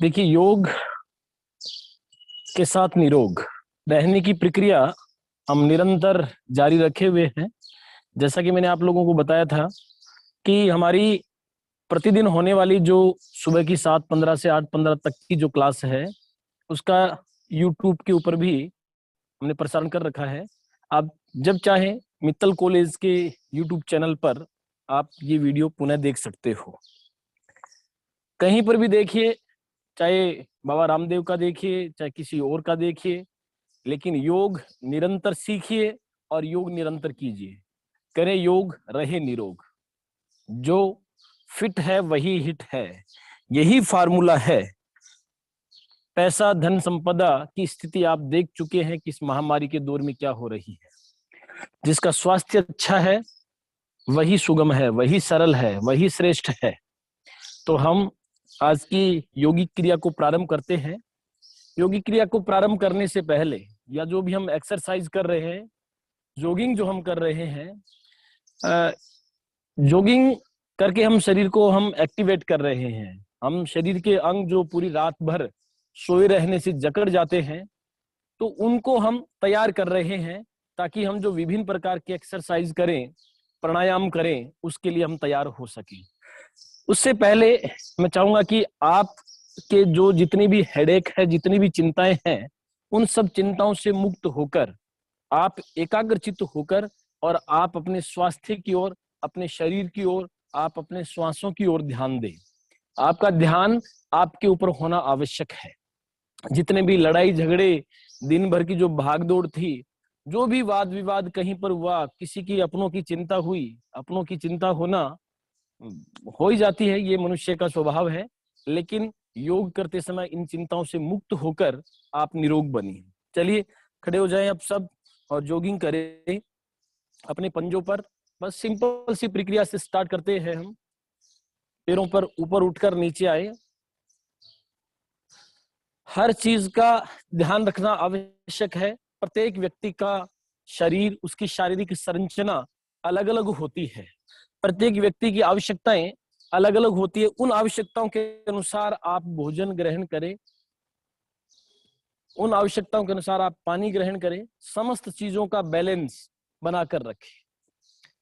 देखिए, योग के साथ निरोग रहने की प्रक्रिया हम निरंतर जारी रखे हुए हैं। जैसा कि मैंने आप लोगों को बताया था कि हमारी प्रतिदिन होने वाली जो सुबह की 7:15 से 8:15 तक की जो क्लास है, उसका यूट्यूब के ऊपर भी हमने प्रसारण कर रखा है। आप जब चाहें मित्तल कॉलेज के यूट्यूब चैनल पर आप ये वीडियो पुनः देख सकते हो। कहीं पर भी देखिए, चाहे बाबा रामदेव का देखिए, चाहे किसी और का देखिए, लेकिन योग निरंतर सीखिए और योग निरंतर कीजिए। करें योग, रहे निरोग। जो फिट है वही हिट है, यही फार्मूला है। पैसा धन संपदा की स्थिति आप देख चुके हैं कि इस महामारी के दौर में क्या हो रही है। जिसका स्वास्थ्य अच्छा है वही सुगम है, वही सरल है, वही श्रेष्ठ है। तो हम आज की योगिक क्रिया को प्रारंभ करते हैं। योगिक क्रिया को प्रारंभ करने से पहले, या जो भी हम एक्सरसाइज कर रहे हैं, जॉगिंग जो हम कर रहे हैं, जॉगिंग करके हम शरीर को हम एक्टिवेट कर रहे हैं। हम शरीर के अंग जो पूरी रात भर सोए रहने से जकड़ जाते हैं, तो उनको हम तैयार कर रहे हैं, ताकि हम जो विभिन्न प्रकार के एक्सरसाइज करें, प्राणायाम करें, उसके लिए हम तैयार हो सकें। उससे पहले मैं चाहूंगा कि आप के जो जितनी भी हेडेक है, जितनी भी चिंताएं हैं, उन सब चिंताओं से मुक्त होकर आप एकाग्रचित्त होकर और आप अपने स्वास्थ्य की ओर, अपने शरीर की ओर, आप अपने श्वासों की ओर ध्यान दें। आपका ध्यान आपके ऊपर होना आवश्यक है। जितने भी लड़ाई झगड़े, दिन भर की जो भागदौड़ थी, जो भी वाद विवाद कहीं पर हुआ, किसी की अपनों की चिंता हुई, अपनों की चिंता होना हो ही जाती है, ये मनुष्य का स्वभाव है। लेकिन योग करते समय इन चिंताओं से मुक्त होकर आप निरोग बनिए। चलिए खड़े हो जाएं अब सब और जॉगिंग करें अपने पंजों पर। बस सिंपल सी प्रक्रिया से स्टार्ट करते हैं हम। पैरों पर ऊपर उठकर नीचे आए। हर चीज का ध्यान रखना आवश्यक है। प्रत्येक व्यक्ति का शरीर, उसकी शारीरिक संरचना अलग अलग होती है। प्रत्येक व्यक्ति की आवश्यकताएं अलग अलग होती है। उन आवश्यकताओं के अनुसार आप भोजन ग्रहण करें, उन आवश्यकताओं के अनुसार आप पानी ग्रहण करें। समस्त चीजों का बैलेंस बनाकर रखें।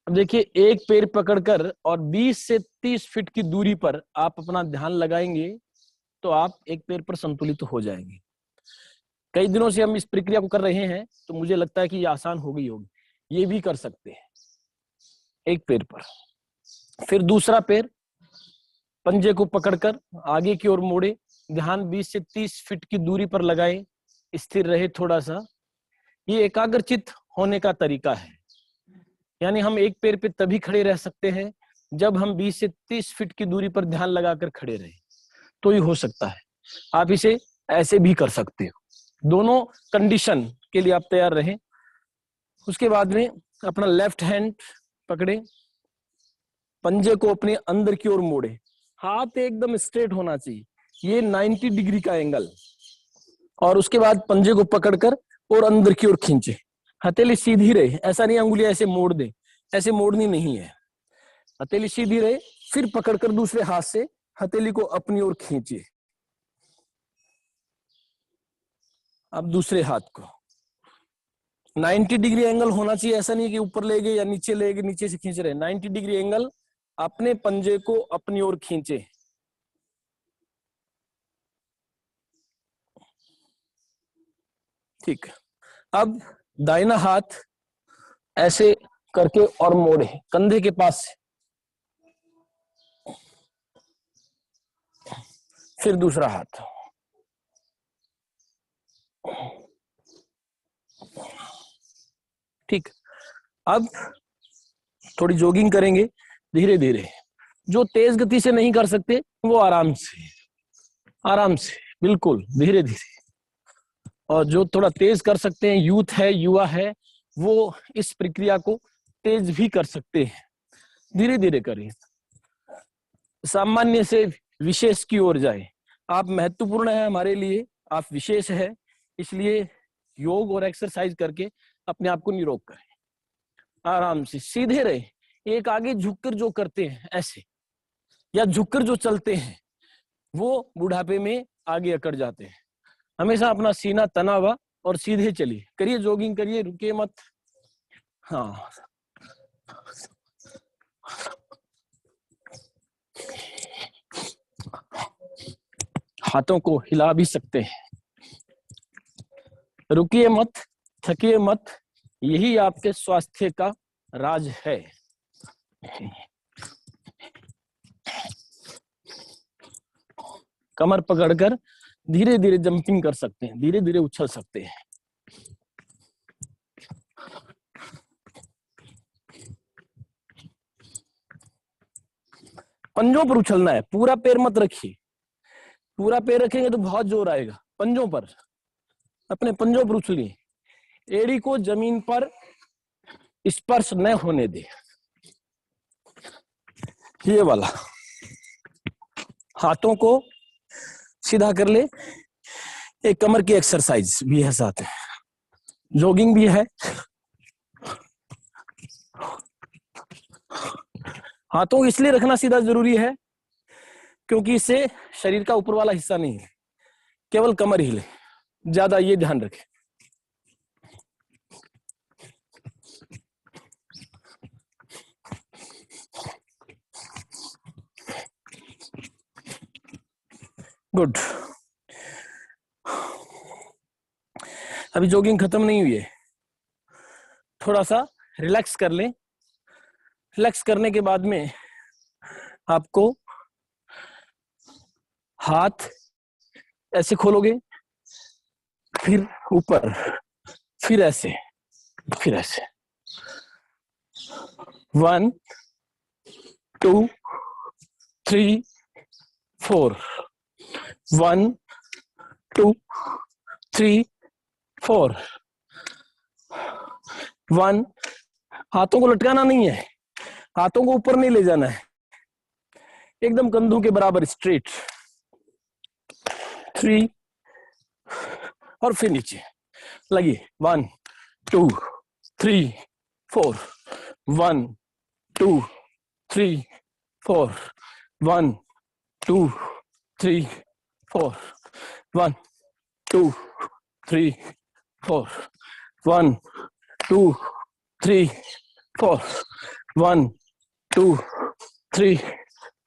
अब देखिए, एक पैर पकड़कर और 20 से 30 फीट की दूरी पर आप अपना ध्यान लगाएंगे तो आप एक पैर पर संतुलित हो जाएंगे। कई दिनों से हम इस प्रक्रिया को कर रहे हैं, तो मुझे लगता है कि ये आसान हो गई होगी। ये भी कर सकते हैं। एक पैर पर, फिर दूसरा पैर पंजे को पकड़कर आगे की ओर मोड़े, ध्यान 20 से 30 फीट की दूरी पर लगाएं, स्थिर रहे थोड़ा सा। ये एकाग्रचित्त होने का तरीका है। यानी हम एक पैर पे तभी खड़े रह सकते हैं जब हम 20 से 30 फीट की दूरी पर ध्यान लगाकर खड़े रहे, तो ही हो सकता है। आप इसे ऐसे भी कर सकते हो। दोनों कंडीशन के लिए आप तैयार रहें। उसके बाद में अपना लेफ्ट हैंड पकड़े, पंजे को अपने अंदर की ओर मोड़े, हाथ एकदम स्ट्रेट होना चाहिए, ये 90 डिग्री का एंगल। और उसके बाद पंजे को पकड़कर और अंदर की ओर खींचे। हथेली सीधी रहे, ऐसा नहीं अंगुलियां ऐसे मोड़ दे, ऐसे मोड़नी नहीं है। हथेली सीधी रहे, फिर पकड़कर दूसरे हाथ से हथेली को अपनी ओर खींचिए। अब दूसरे हाथ को 90 डिग्री एंगल होना चाहिए। ऐसा नहीं कि ऊपर ले गए या नीचे ले गए, नीचे से खींच रहे। 90 डिग्री एंगल, अपने पंजे को अपनी ओर खींचे। ठीक। अब दाहिना हाथ ऐसे करके और मोड़े कंधे के पास से। फिर दूसरा हाथ, ठीक। अब थोड़ी जॉगिंग करेंगे धीरे धीरे। जो तेज गति से नहीं कर सकते वो आराम से, आराम से, बिल्कुल धीरे धीरे। और जो थोड़ा तेज कर सकते हैं, यूथ है, युवा है, वो इस प्रक्रिया को तेज भी कर सकते हैं। धीरे धीरे करें, सामान्य से विशेष की ओर जाए। आप महत्वपूर्ण है हमारे लिए, आप विशेष है, इसलिए योग और एक्सरसाइज करके अपने आप को निरोग करें। आराम से सीधे रहे। एक आगे झुककर जो करते हैं ऐसे, या झुककर जो चलते हैं, वो बुढ़ापे में आगे अकड़ जाते हैं। हमेशा अपना सीना तना हुआ और सीधे चलिए, करिए जॉगिंग करिए, रुकिए मत। हाँ, हाथों को हिला भी सकते हैं। रुकिए मत, थकिए मत, यही आपके स्वास्थ्य का राज है। कमर पकड़कर धीरे धीरे जंपिंग कर सकते हैं, धीरे धीरे उछल सकते हैं। पंजों पर उछलना है, पूरा पैर मत रखिए। पूरा पैर रखेंगे तो बहुत जोर आएगा। पंजों पर, अपने पंजों पर उछलिए। एड़ी को जमीन पर स्पर्श न होने दे। ये वाला, हाथों को सीधा कर ले। एक कमर की एक्सरसाइज भी है, साथ में जॉगिंग भी है। हाथों को इसलिए रखना सीधा जरूरी है क्योंकि इससे शरीर का ऊपर वाला हिस्सा नहीं है, केवल कमर हिले, ज्यादा ये ध्यान रखें। गुड। अभी जॉगिंग खत्म नहीं हुई है, थोड़ा सा रिलैक्स कर लें। रिलैक्स करने के बाद में आपको हाथ ऐसे खोलोगे, फिर ऊपर, फिर ऐसे, फिर ऐसे। 1 2 3 4। 1 2 3 4। 1। हाथों को लटकाना नहीं है, हाथों को ऊपर नहीं ले जाना है, एकदम कंधों के बराबर स्ट्रेट। 3 और फिर नीचे लगिए। 1 2 3 4। 1 2 3 4। 1 2 3 4। 1 2 3 4। 1 2 3 4। 1 2 3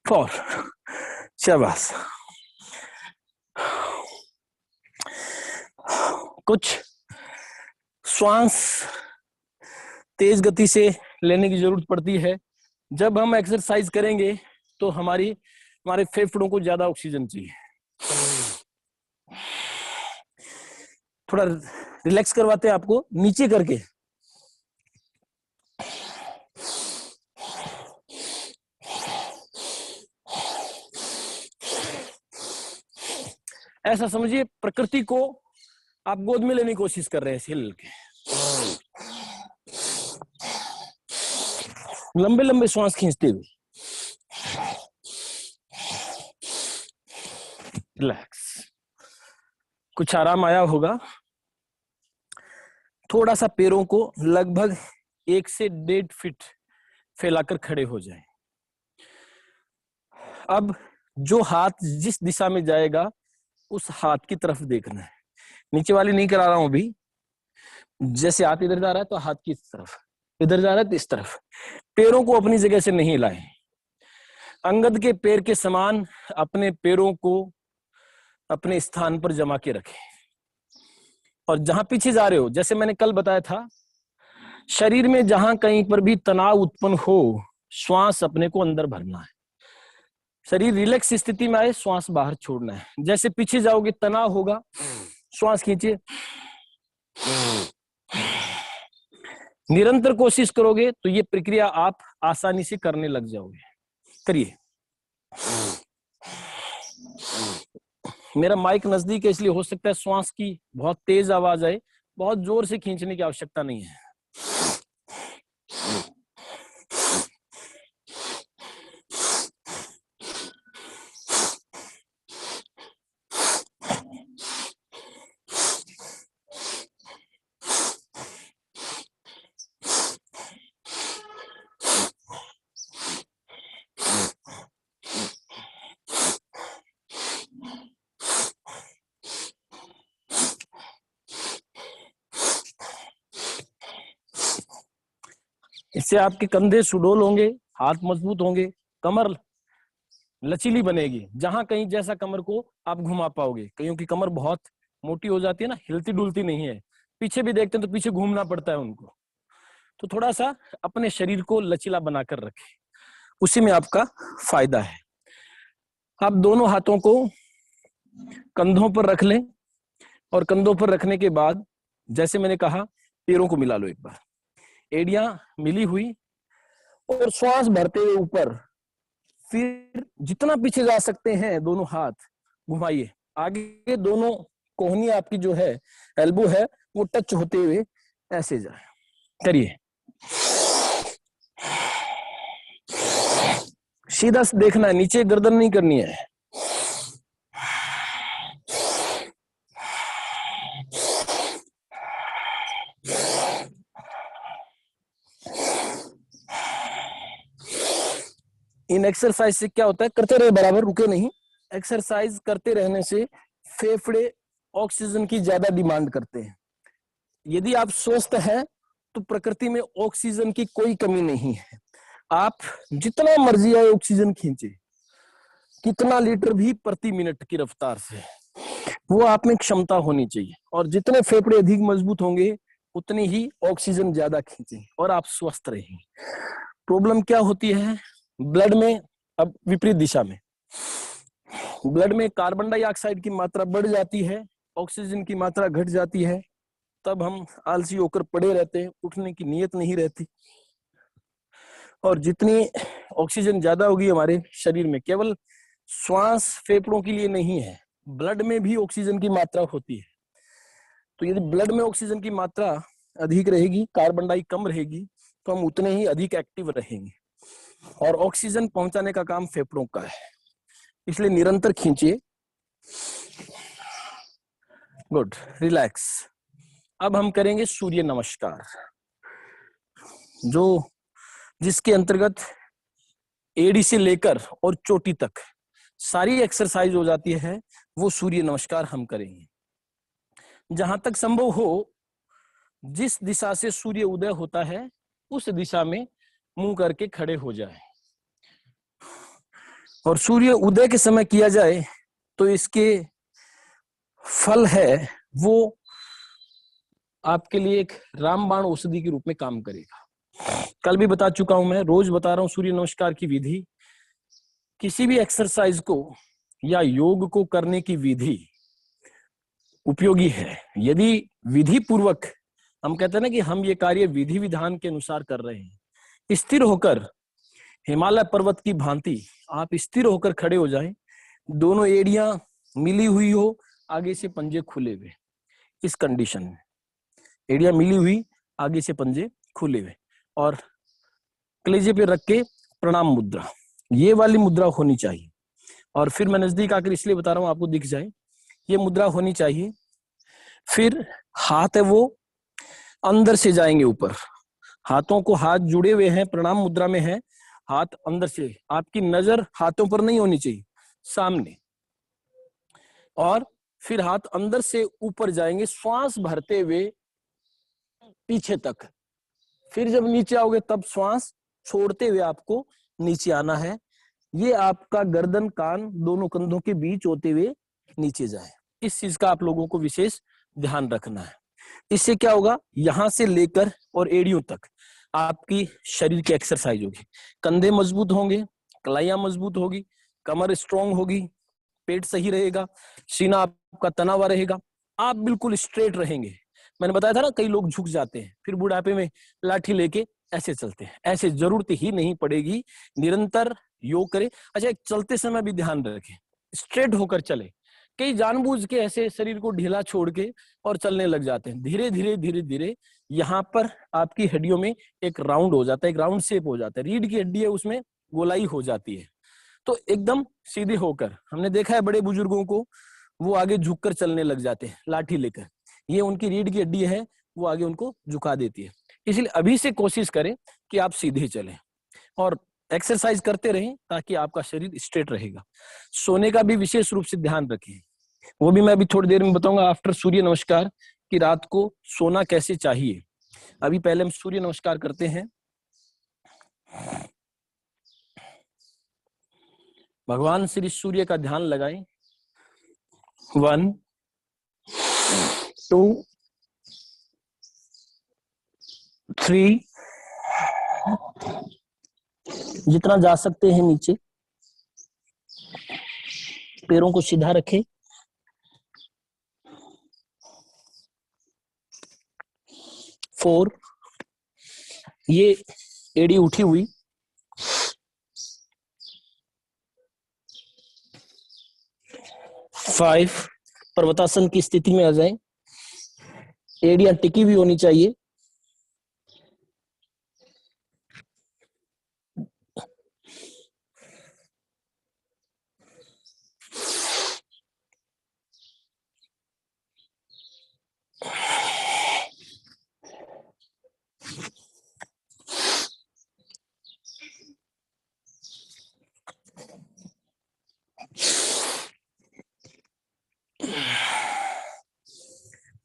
4। शाबाश। कुछ श्वास तेज गति से लेने की जरूरत पड़ती है। जब हम एक्सरसाइज करेंगे तो हमारे फेफड़ों को ज्यादा ऑक्सीजन चाहिए। थोड़ा रिलैक्स करवाते हैं आपको नीचे करके। ऐसा समझिए प्रकृति को आप गोद में लेने की कोशिश कर रहे हैं, हिल के। लंबे लंबे श्वास खींचते हुए। रिलैक्स। कुछ आराम आया होगा। थोड़ा सा पैरों को लगभग 1 से 1.5 फीट फैलाकर खड़े हो जाएं। अब जो हाथ जिस दिशा में जाएगा उस हाथ की तरफ देखना है। नीचे वाली नहीं करा रहा हूं अभी। जैसे हाथ इधर जा रहा है तो हाथ की तरफ, इधर जा रहा है तो इस तरफ। पैरों को अपनी जगह से नहीं हिलाएं। अंगद के पैर के समान अपने पैरों को अपने स्थान पर जमा के रखें। और जहां पीछे जा रहे हो, जैसे मैंने कल बताया था, शरीर में जहां कहीं पर भी तनाव उत्पन्न हो, श्वास अपने को अंदर भरना है। शरीर रिलैक्स स्थिति में आए, श्वास बाहर छोड़ना है। जैसे पीछे जाओगे तनाव होगा, श्वास खींचिए। निरंतर कोशिश करोगे तो ये प्रक्रिया आप आसानी से करने लग जाओगे। करिए। मेरा माइक नजदीक है इसलिए हो सकता है श्वास की बहुत तेज आवाज आए। बहुत जोर से खींचने की आवश्यकता नहीं है। इससे आपके कंधे सुडौल होंगे, हाथ मजबूत होंगे, कमर लचीली बनेगी। जहां कहीं जैसा कमर को आप घुमा पाओगे, कईयों की कमर बहुत मोटी हो जाती है ना, हिलती डुलती नहीं है, पीछे भी देखते हैं तो पीछे घूमना पड़ता है उनको। तो थोड़ा सा अपने शरीर को लचीला बनाकर रखें, उसी में आपका फायदा है। आप दोनों हाथों को कंधों पर रख लें और कंधों पर रखने के बाद जैसे मैंने कहा पैरों को मिला लो एक बार, एड़ियां मिली हुई, और श्वास भरते हुए ऊपर, फिर जितना पीछे जा सकते हैं दोनों हाथ घुमाइए आगे, दोनों कोहनी आपकी जो है एल्बो है वो टच होते हुए ऐसे जाए, करिए। सीधा देखना है, नीचे गर्दन नहीं करनी है। इन एक्सरसाइज से क्या होता है, करते रहे बराबर, रुके नहीं। एक्सरसाइज करते रहने से फेफड़े ऑक्सीजन की ज्यादा डिमांड करते हैं। यदि आप स्वस्थ हैं तो प्रकृति में ऑक्सीजन की कोई कमी नहीं है। आप जितना मर्जी आए ऑक्सीजन खींचे, कितना लीटर भी प्रति मिनट की रफ्तार से, वो आप में क्षमता होनी चाहिए। और जितने फेफड़े अधिक मजबूत होंगे उतनी ही ऑक्सीजन ज्यादा खींचे और आप स्वस्थ रहेंगे। प्रॉब्लम क्या होती है ब्लड में, अब विपरीत दिशा में, ब्लड में कार्बन डाइऑक्साइड की मात्रा बढ़ जाती है, ऑक्सीजन की मात्रा घट जाती है, तब हम आलसी होकर पड़े रहते हैं, उठने की नीयत नहीं रहती। और जितनी ऑक्सीजन ज्यादा होगी हमारे शरीर में, केवल श्वास फेफड़ों के लिए नहीं है, ब्लड में भी ऑक्सीजन की मात्रा होती है। तो यदि ब्लड में ऑक्सीजन की मात्रा अधिक रहेगी, कार्बन डाई कम रहेगी, तो हम उतने ही अधिक एक्टिव रहेंगे। और ऑक्सीजन पहुंचाने का काम फेफड़ों का है, इसलिए निरंतर खींचिए। Good, relax. अब हम करेंगे सूर्य नमस्कार, जिसके अंतर्गत एड़ी से लेकर और चोटी तक सारी एक्सरसाइज हो जाती है, वो सूर्य नमस्कार हम करेंगे। जहां तक संभव हो, जिस दिशा से सूर्य उदय होता है उस दिशा में मुंह करके खड़े हो जाए। और सूर्य उदय के समय किया जाए तो इसके फल है वो आपके लिए एक रामबाण औषधि के रूप में काम करेगा। कल भी बता चुका हूं मैं, रोज बता रहा हूं सूर्य नमस्कार की विधि। किसी भी एक्सरसाइज को या योग को करने की विधि उपयोगी है यदि विधि पूर्वक, हम कहते हैं ना कि हम ये कार्य विधि विधान के अनुसार कर रहे हैं, स्थिर होकर हिमालय पर्वत की भांति आप स्थिर होकर खड़े हो जाएं, दोनों एड़ियां मिली हुई हो, आगे से पंजे खुले हुए, इस कंडीशन में एड़ियां मिली हुई, आगे से पंजे खुले हुए, और कलेजे पे रख के प्रणाम मुद्रा, ये वाली मुद्रा होनी चाहिए। और फिर मैं नजदीक आकर इसलिए बता रहा हूं आपको दिख जाए, ये मुद्रा होनी चाहिए। फिर हाथ है वो अंदर से जाएंगे ऊपर, हाथों को, हाथ जुड़े हुए हैं, प्रणाम मुद्रा में है, हाथ अंदर से, आपकी नजर हाथों पर नहीं होनी चाहिए, सामने। और फिर हाथ अंदर से ऊपर जाएंगे, श्वास भरते हुए पीछे तक। फिर जब नीचे आओगे तब श्वास छोड़ते हुए आपको नीचे आना है। ये आपका गर्दन कान दोनों कंधों के बीच होते हुए नीचे जाए, इस चीज का आप लोगों को विशेष ध्यान रखना है। इससे क्या होगा, यहां से लेकर और एड़ियों तक आपकी शरीर की एक्सरसाइज होगी, कंधे मजबूत होंगे, कलाइयां मजबूत होगी, कमर स्ट्रांग होगी, पेट सही रहेगा, सीना आपका तना हुआ रहेगा, आप बिल्कुल स्ट्रेट रहेंगे। मैंने बताया था ना, कई लोग झुक जाते हैं, फिर बुढ़ापे में लाठी लेके ऐसे चलते हैं, ऐसे जरूरत ही नहीं पड़ेगी। निरंतर योग करें। अच्छा, एक चलते समय भी ध्यान रखें, स्ट्रेट होकर चले। कई जानबूझ के ऐसे शरीर को ढीला छोड़ के और चलने लग जाते हैं, धीरे धीरे धीरे धीरे यहाँ पर आपकी हड्डियों में एक राउंड हो जाता है, एक राउंड शेप हो जाता है, रीढ़ की हड्डी है उसमें गोलाई हो जाती है। तो एकदम सीधे होकर, हमने देखा है बड़े बुजुर्गों को, वो आगे झुककर चलने लग जाते हैं लाठी लेकर, ये उनकी रीढ़ की हड्डी है, वो आगे उनको झुका देती है। इसलिए अभी से कोशिश करें कि आप सीधे चलें और एक्सरसाइज करते रहें ताकि आपका शरीर स्ट्रेट रहेगा। सोने का भी विशेष रूप से ध्यान रखें, वो भी मैं अभी थोड़ी देर में बताऊंगा आफ्टर सूर्य नमस्कार कि रात को सोना कैसे चाहिए। अभी पहले हम सूर्य नमस्कार करते हैं। भगवान श्री सूर्य का ध्यान लगाएं। 1 2 3, जितना जा सकते हैं नीचे, पैरों को सीधा रखें। 4, ये एड़ी उठी हुई। 5, पर्वतासन की स्थिति में आ जाएं। एड़ियां टिकी हुई होनी चाहिए।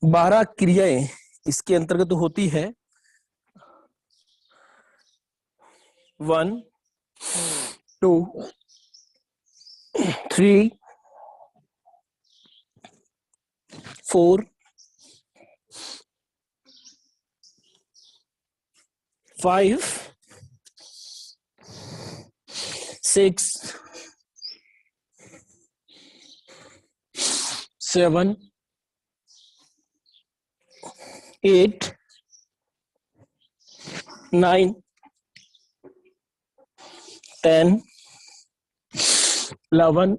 12 क्रियाएं इसके अंतर्गत होती है। 1 2 3 4 5 6 7 8 9 10 11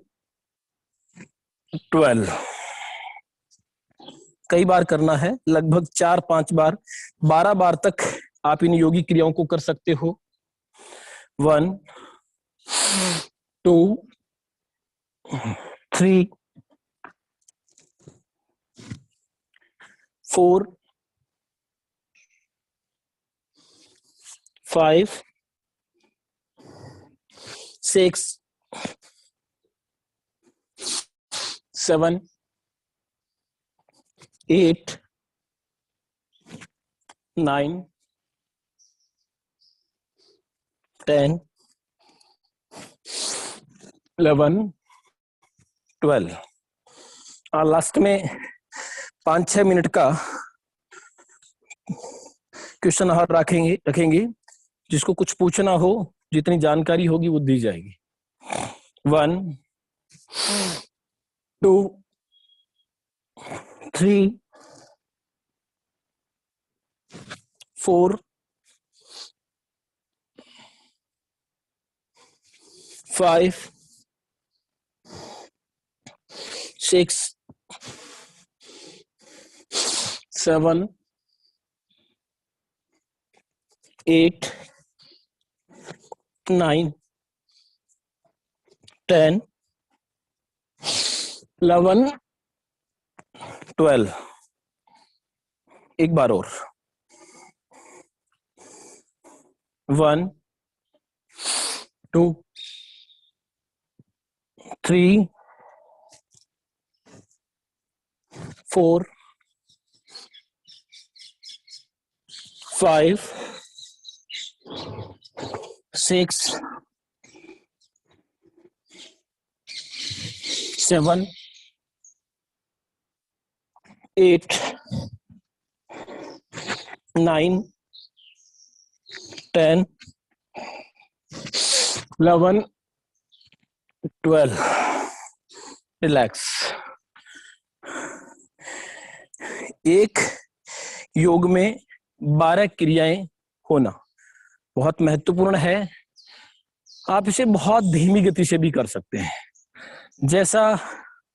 12। कई बार करना है, लगभग 4-5 बार, 12 बार तक आप इन योगी क्रियाओं को कर सकते हो। 1 2 3 4 5 6 7 8 9 10 11 12। और लास्ट में 5-6 मिनट का क्वेश्चन आवर रखेंगे। जिसको कुछ पूछना हो, जितनी जानकारी होगी वो दी जाएगी। 1 2 3 4 5 6 7 8 9 10 11 12। एक बार और। 1 2 3 4 5 6 7 8 9 10 11 12। रिलैक्स। एक योग में 12 क्रियाएं होना बहुत महत्वपूर्ण है। आप इसे बहुत धीमी गति से भी कर सकते हैं, जैसा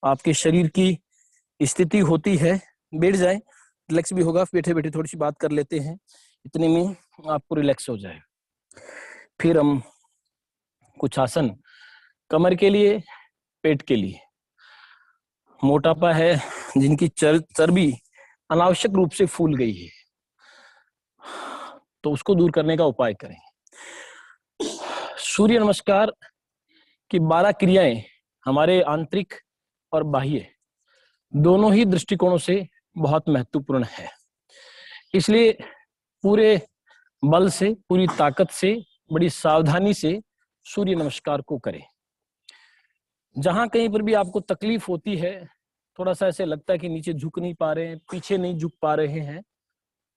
आपके शरीर की स्थिति होती है। बैठ जाएं, रिलैक्स भी होगा। बैठे बैठे थोड़ी सी बात कर लेते हैं, इतने में आपको रिलैक्स हो जाए। फिर हम कुछ आसन कमर के लिए, पेट के लिए। मोटापा है, जिनकी चर्बी अनावश्यक रूप से फूल गई है, तो उसको दूर करने का उपाय करें। सूर्य नमस्कार की 12 क्रियाएं हमारे आंतरिक और बाह्य दोनों ही दृष्टिकोणों से बहुत महत्वपूर्ण है। इसलिए पूरे बल से, पूरी ताकत से बड़ी सावधानी से सूर्य नमस्कार को करें। जहां कहीं पर भी आपको तकलीफ होती है, थोड़ा सा ऐसे लगता है कि नीचे झुक नहीं पा रहे हैं, पीछे नहीं झुक पा रहे हैं,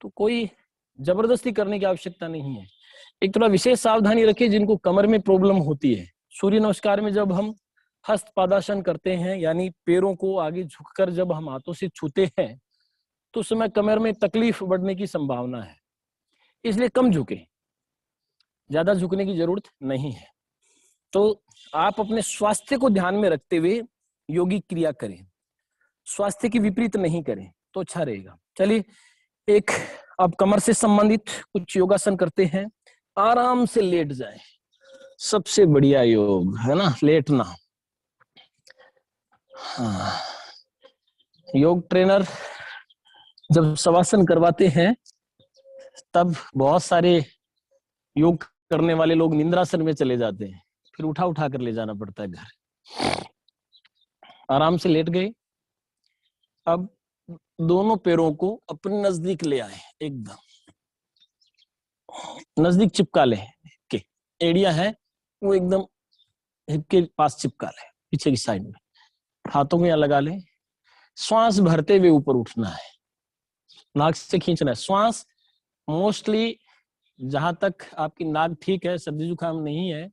तो कोई जबरदस्ती करने की आवश्यकता नहीं है। एक थोड़ा विशेष सावधानी रखिए जिनको कमर में प्रॉब्लम होती है। सूर्य नमस्कार में जब हम हस्त पादासन करते हैं, यानी पैरों को आगे झुककर जब हम हाथों से छूते हैं, तो उस समय कमर में तकलीफ बढ़ने की संभावना है, इसलिए कम झुके, ज्यादा झुकने की जरूरत नहीं है। तो आप अपने स्वास्थ्य को ध्यान में रखते हुए योगी क्रिया करें, स्वास्थ्य की विपरीत नहीं करें तो अच्छा रहेगा। चलिए एक अब कमर से संबंधित कुछ योगासन करते हैं। आराम से लेट जाए, सबसे बढ़िया योग है ना, लेटना। हाँ, योग ट्रेनर जब शवासन करवाते हैं तब बहुत सारे योग करने वाले लोग निंद्रासन में चले जाते हैं, फिर उठा उठा कर ले जाना पड़ता है घर। आराम से लेट गए। अब दोनों पैरों को अपने नजदीक ले आए, एकदम नजदीक चिपका ले के, एड़िया है वो एकदम हिप के पास चिपका ले, पीछे की साइड में हाथों को यहाँ लगा ले। श्वास भरते हुए ऊपर उठना है, नाक से खींचना है श्वास। मोस्टली जहां तक आपकी नाक ठीक है, सर्दी जुकाम नहीं है,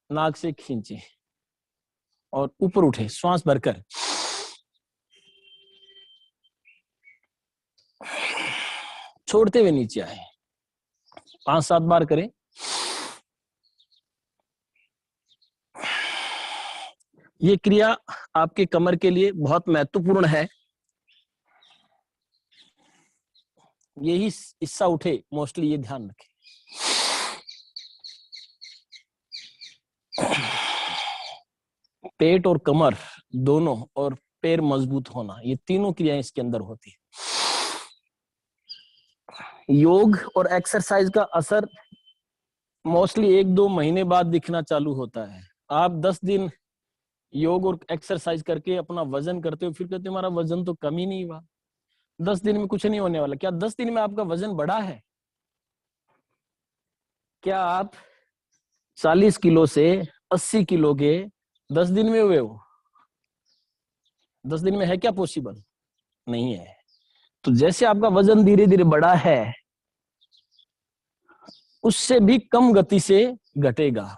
नाक से खींचे और ऊपर उठे श्वास भरकर। छोड़ते हुए नीचे आए, 5-7 बार करें। ये क्रिया आपके कमर के लिए बहुत महत्वपूर्ण है। यही हिस्सा उठे मोस्टली, ये ध्यान रखें। पेट और कमर दोनों और पैर मजबूत होना, ये तीनों क्रियाएं इसके अंदर होती है। योग और एक्सरसाइज का असर मोस्टली 1-2 महीने बाद दिखना चालू होता है। आप 10 दिन योग और एक्सरसाइज करके अपना वजन करते हो, फिर कहते हमारा वजन तो कम ही नहीं हुआ। 10 दिन में कुछ नहीं होने वाला। क्या 10 दिन में आपका वजन बढ़ा है? क्या आप 40 किलो से 80 किलो के 10 दिन में हुए हो? 10 दिन में है क्या पॉसिबल? नहीं है। तो जैसे आपका वजन धीरे धीरे बढ़ा है, उससे भी कम गति से घटेगा।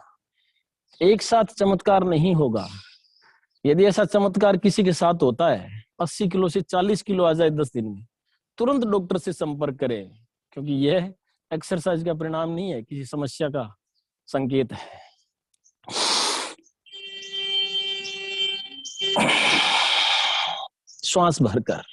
एक साथ चमत्कार नहीं होगा। यदि ऐसा चमत्कार किसी के साथ होता है, 80 किलो से 40 किलो आ जाए 10 दिन में, तुरंत डॉक्टर से संपर्क करें, क्योंकि यह एक्सरसाइज का परिणाम नहीं है, किसी समस्या का संकेत है। श्वास भरकर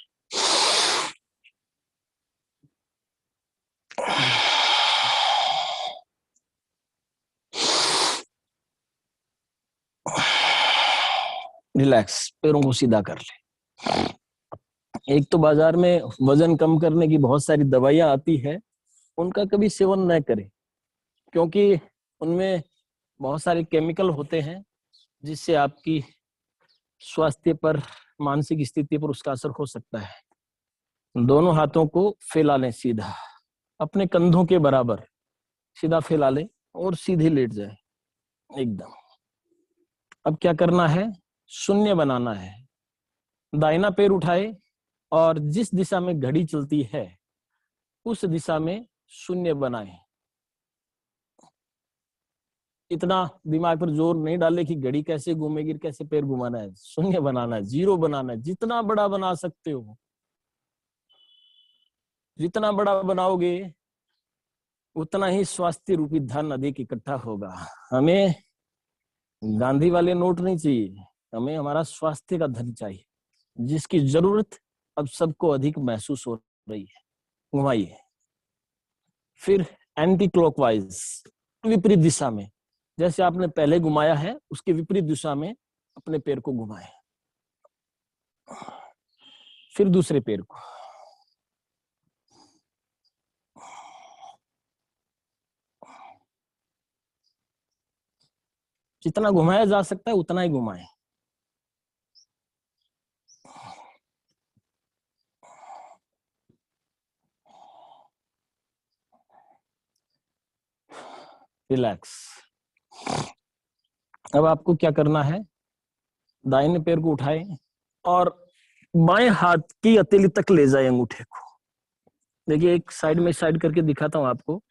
रिलैक्स, पैरों को सीधा कर ले। एक तो बाजार में वजन कम करने की बहुत सारी दवाइयां आती है, उनका कभी सेवन न करें, क्योंकि उनमें बहुत सारे केमिकल होते हैं जिससे आपकी स्वास्थ्य पर, मानसिक स्थिति पर उसका असर हो सकता है। दोनों हाथों को फैला लें सीधा, अपने कंधों के बराबर सीधा फैला लें और सीधे लेट जाए एकदम। अब क्या करना है? शून्य बनाना है। दाहिना पैर उठाए और जिस दिशा में घड़ी चलती है उस दिशा में शून्य बनाए। इतना दिमाग पर जोर नहीं डाले कि घड़ी कैसे घूमेगी, कैसे पैर घुमाना है। शून्य बनाना है, जीरो बनाना है। जितना बड़ा बना सकते हो, जितना बड़ा बनाओगे उतना ही स्वास्थ्य रूपी धन अधिक इकट्ठा होगा। हमें गांधी वाले नोट नहीं चाहिए, हमें हमारा स्वास्थ्य का धन चाहिए, जिसकी जरूरत अब सबको अधिक महसूस हो रही है। घुमाइए, फिर एंटी क्लॉकवाइज, विपरीत दिशा में, जैसे आपने पहले घुमाया है उसके विपरीत दिशा में अपने पैर को घुमाएं। फिर दूसरे पैर को, जितना घुमाया जा सकता है उतना ही घुमाएं। रिलैक्स। अब आपको क्या करना है, दाहिने पैर को उठाए और बाएं हाथ की हथेली तक ले जाए अंगूठे को। देखिए एक साइड में साइड करके दिखाता हूं आपको,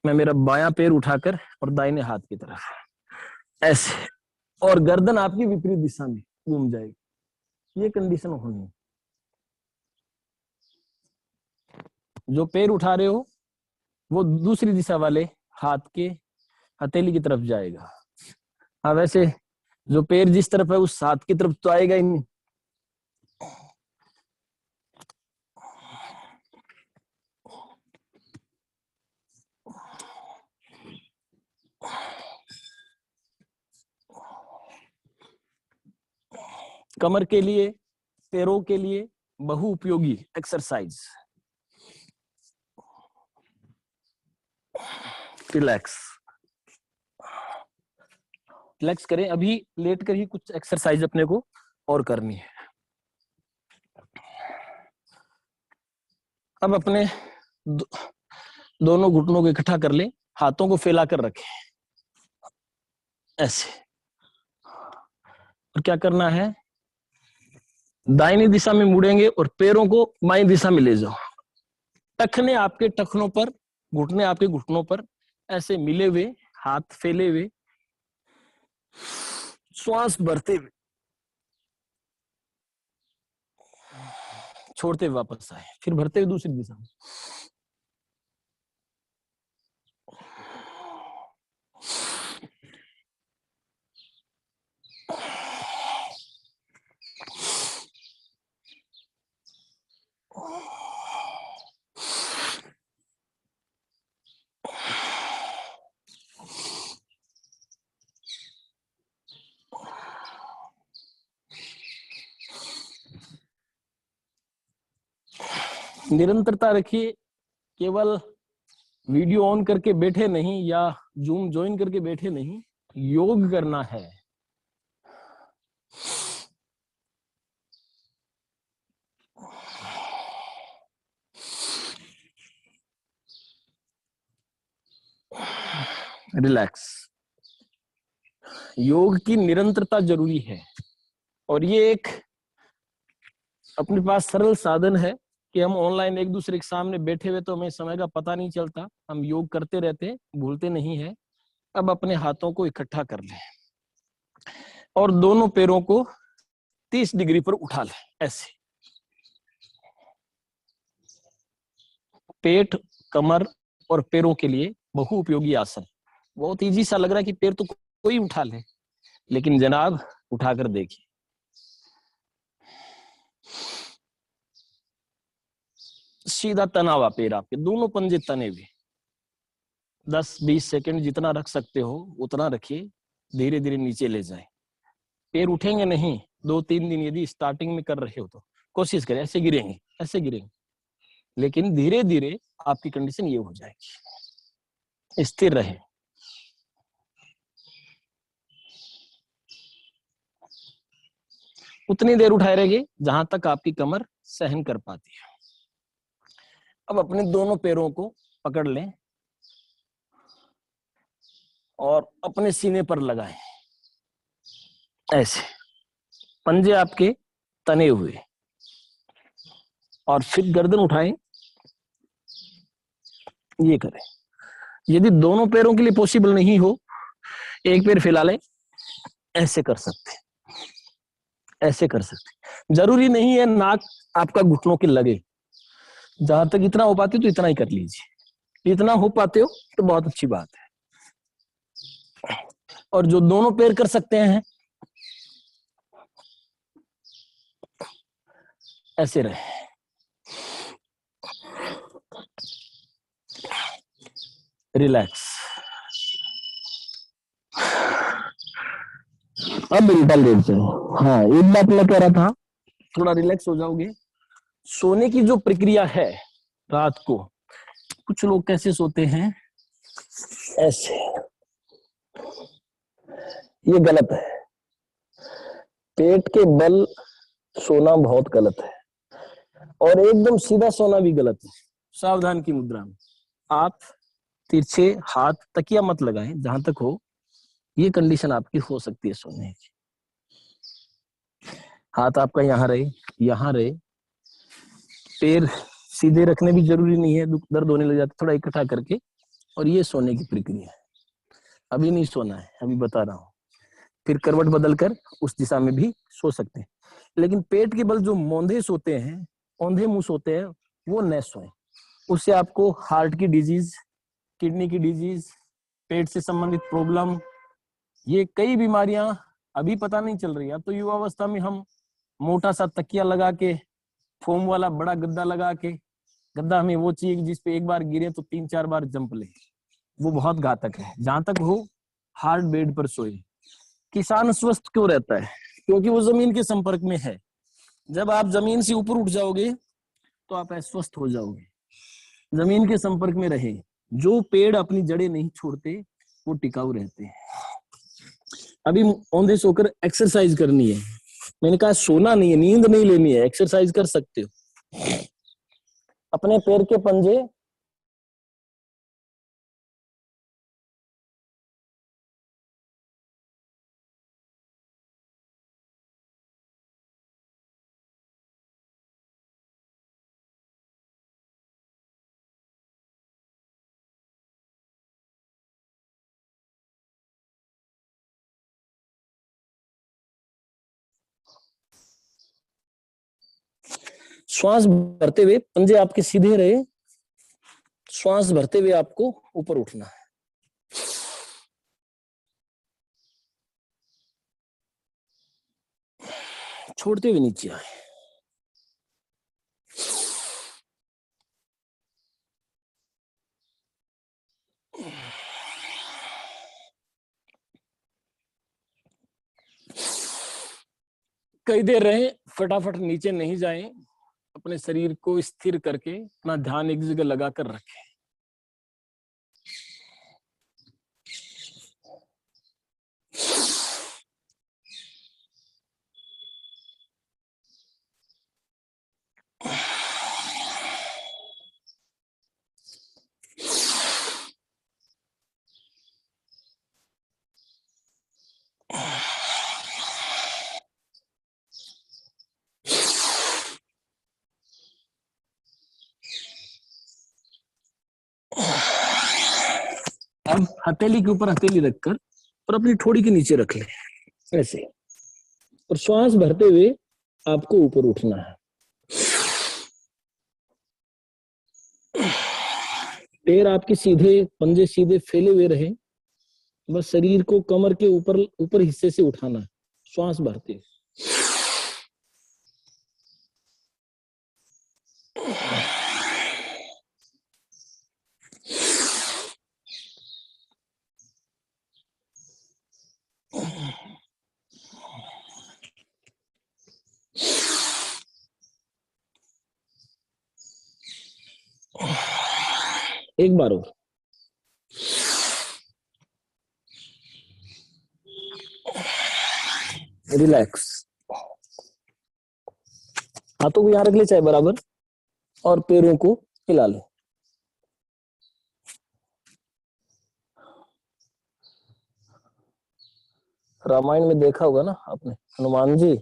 मैं मेरा बायां पैर उठाकर और दाहिने हाथ की तरफ ऐसे, और गर्दन आपकी विपरीत दिशा में घूम जाएगी। ये कंडीशन होनी है। जो पैर उठा रहे हो वो दूसरी दिशा वाले हाथ के हथेली की तरफ जाएगा। हाँ वैसे जो पैर जिस तरफ है उस हाथ की तरफ तो आएगा ही नहीं। कमर के लिए, पैरों के लिए बहु उपयोगी एक्सरसाइज। रिलैक्स, रिलैक्स करें। अभी लेट कर ही कुछ एक्सरसाइज अपने को और करनी है। अब अपने दोनों घुटनों को इकट्ठा कर ले, हाथों को फैला कर रखें ऐसे, और क्या करना है, दाहिनी दिशा में मुड़ेंगे और पैरों को बाईं दिशा में ले जाओ। टखने आपके टखनों पर, घुटने आपके घुटनों पर ऐसे मिले हुए, हाथ फैले हुए, श्वास भरते हुए, छोड़ते हुए वापस आए, फिर भरते हुए दूसरी दिशा में। निरंतरता रखिए। केवल वीडियो ऑन करके बैठे नहीं या जूम ज्वाइन करके बैठे नहीं, योग करना है। रिलैक्स। योग की निरंतरता जरूरी है, और ये एक अपने पास सरल साधन है कि हम ऑनलाइन एक दूसरे के सामने बैठे हुए तो हमें समय का पता नहीं चलता, हम योग करते रहते, भूलते नहीं है। अब अपने हाथों को इकट्ठा कर लें और दोनों पैरों को 30 डिग्री पर उठा लें ऐसे। पेट, कमर और पैरों के लिए बहु उपयोगी आसन। बहुत इजी सा लग रहा है कि पैर तो कोई उठा ले, लेकिन जनाब उठाकर देखिए। सीधा तना हुआ पैर, आपके दोनों पंजे तने हुए। 10-20 सेकंड जितना रख सकते हो उतना रखिए, धीरे धीरे नीचे ले जाए। पैर उठेंगे नहीं 2-3 दिन, यदि स्टार्टिंग में कर रहे हो तो कोशिश करें, ऐसे गिरेंगे, ऐसे गिरेंगे, लेकिन धीरे धीरे आपकी कंडीशन ये हो जाएगी। स्थिर रहे। उतनी देर उठाए रहेंगे जहां तक आपकी कमर सहन कर पाती है। अब अपने दोनों पैरों को पकड़ लें और अपने सीने पर लगाएं ऐसे, पंजे आपके तने हुए, और फिर गर्दन उठाएं, ये करें। यदि दोनों पैरों के लिए पॉसिबल नहीं हो, एक पैर फैला लें, ऐसे कर सकते, ऐसे कर सकते। जरूरी नहीं है नाक आपका घुटनों के लगे, जहां तक इतना हो पाते हो तो इतना ही कर लीजिए। इतना हो पाते हो तो बहुत अच्छी बात है। और जो दोनों पैर कर सकते हैं ऐसे रहे। रिलैक्स। अब उल्टा लेट जाओ। हाँ एक बात मैं कह रहा था, थोड़ा रिलैक्स हो जाओगे। सोने की जो प्रक्रिया है रात को, कुछ लोग कैसे सोते हैं, ऐसे, ये गलत है। पेट के बल सोना बहुत गलत है, और एकदम सीधा सोना भी गलत है। सावधान की मुद्रा में आप तिरछे हाथ, तकिया मत लगाएं जहां तक हो। ये कंडीशन आपकी हो सकती है सोने की। हाथ आपका यहाँ रहे, यहाँ रहे। पैर सीधे रखने भी जरूरी नहीं है, दर्द होने लग जाता, थोड़ा इकट्ठा करके। और ये सोने की प्रक्रिया है। अभी नहीं सोना है, अभी बता रहा हूँ। फिर करवट बदल कर उस दिशा में भी सो सकते हैं, लेकिन पेट के बल जो मौंधे सोते हैं, औंधे मुंह सोते हैं, वो न सोए। उससे आपको हार्ट की डिजीज, किडनी की डिजीज, पेट से संबंधित प्रॉब्लम, ये कई बीमारियां अभी पता नहीं चल रही है। अब तो युवावस्था में हम मोटा सा तकिया लगा के, फोम वाला बड़ा गद्दा लगा के, गद्दा हमें वो चाहिए जिसपे एक बार गिरे तो 3-4 बार जंप ले। वो बहुत घातक है। जहां तक हो हार्ड बेड पर सोए। किसान स्वस्थ क्यों रहता है? क्योंकि वो जमीन के संपर्क में है। जब आप जमीन से ऊपर उठ जाओगे तो आप अस्वस्थ हो जाओगे। जमीन के संपर्क में रहे। जो पेड़ अपनी जड़ें नहीं छोड़ते वो टिकाऊ रहते हैं। अभी औंधे सोकर एक्सरसाइज करनी है। मैंने कहा सोना नहीं है, नींद नहीं लेनी है, एक्सरसाइज कर सकते हो। अपने पैर के पंजे श्वास भरते हुए पंजे आपके सीधे रहे। श्वास भरते हुए आपको ऊपर उठना है। छोड़ते हुए नीचे आए। कई देर रहे, फटाफट नीचे नहीं जाएं। अपने शरीर को स्थिर करके अपना ध्यान एक जगह लगाकर रखें। अब हथेली के ऊपर हथेली रखकर और अपनी ठोड़ी के नीचे रख लें ऐसे, और श्वास भरते हुए आपको ऊपर उठना है। पैर आपके सीधे, पंजे सीधे फैले हुए रहे। बस शरीर को कमर के ऊपर ऊपर हिस्से से उठाना है श्वास भरते हुए। एक बार और। रिलैक्स। हाथों को यहां रख ले चाहे बराबर, और पैरों को हिला ले। रामायण में देखा होगा ना आपने, हनुमान जी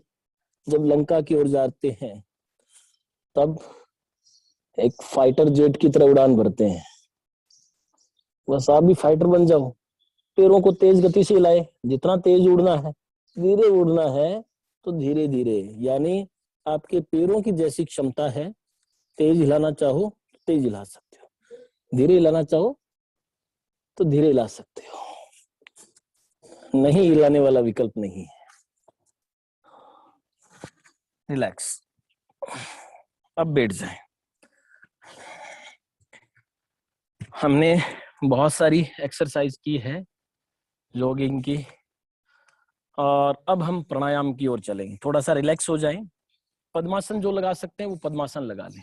जब लंका की ओर जाते हैं तब एक फाइटर जेट की तरह उड़ान भरते हैं। बस आप भी फाइटर बन जाओ। पैरों को तेज गति से हिलाए। जितना तेज उड़ना है, धीरे उड़ना है तो धीरे धीरे, यानी आपके पैरों की जैसी क्षमता है। तेज हिलाना चाहो तो तेज हिला सकते हो, धीरे हिलाना चाहो तो धीरे हिला सकते हो। नहीं हिलाने वाला विकल्प नहीं है। रिलैक्स। अब बैठ जाए। हमने बहुत सारी एक्सरसाइज की है जॉगिंग की, और अब हम प्राणायाम की ओर चलेंगे। थोड़ा सा रिलैक्स हो जाएं। पद्मासन जो लगा सकते हैं वो पद्मासन लगा लें।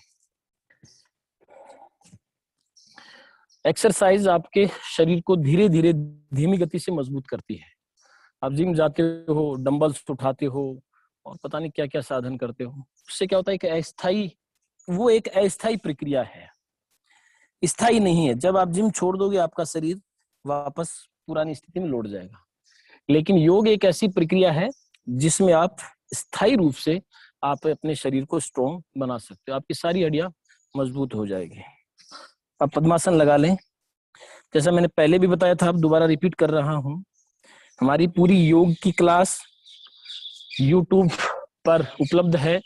एक्सरसाइज आपके शरीर को धीरे धीरे धीमी गति से मजबूत करती है। आप जिम जाते हो, डंबल्स उठाते हो और पता नहीं क्या क्या साधन करते हो, उससे क्या होता है कि अस्थाई, वो एक अस्थाई प्रक्रिया है। स्थायी नहीं है। जब आप जिम छोड़ दोगे आपका शरीर वापस पुरानी स्थिति में लौट जाएगा। लेकिन योग एक ऐसी प्रक्रिया है जिसमें आप स्थायी रूप से आप अपने शरीर को स्ट्रॉन्ग बना सकते हो, आपकी सारी हड्डियां मजबूत हो जाएगी। आप पद्मासन लगा लें। जैसा मैंने पहले भी बताया था, अब दोबारा रिपीट कर रहा हूं, हमारी पूरी योग की क्लास यूट्यूब पर उपलब्ध है।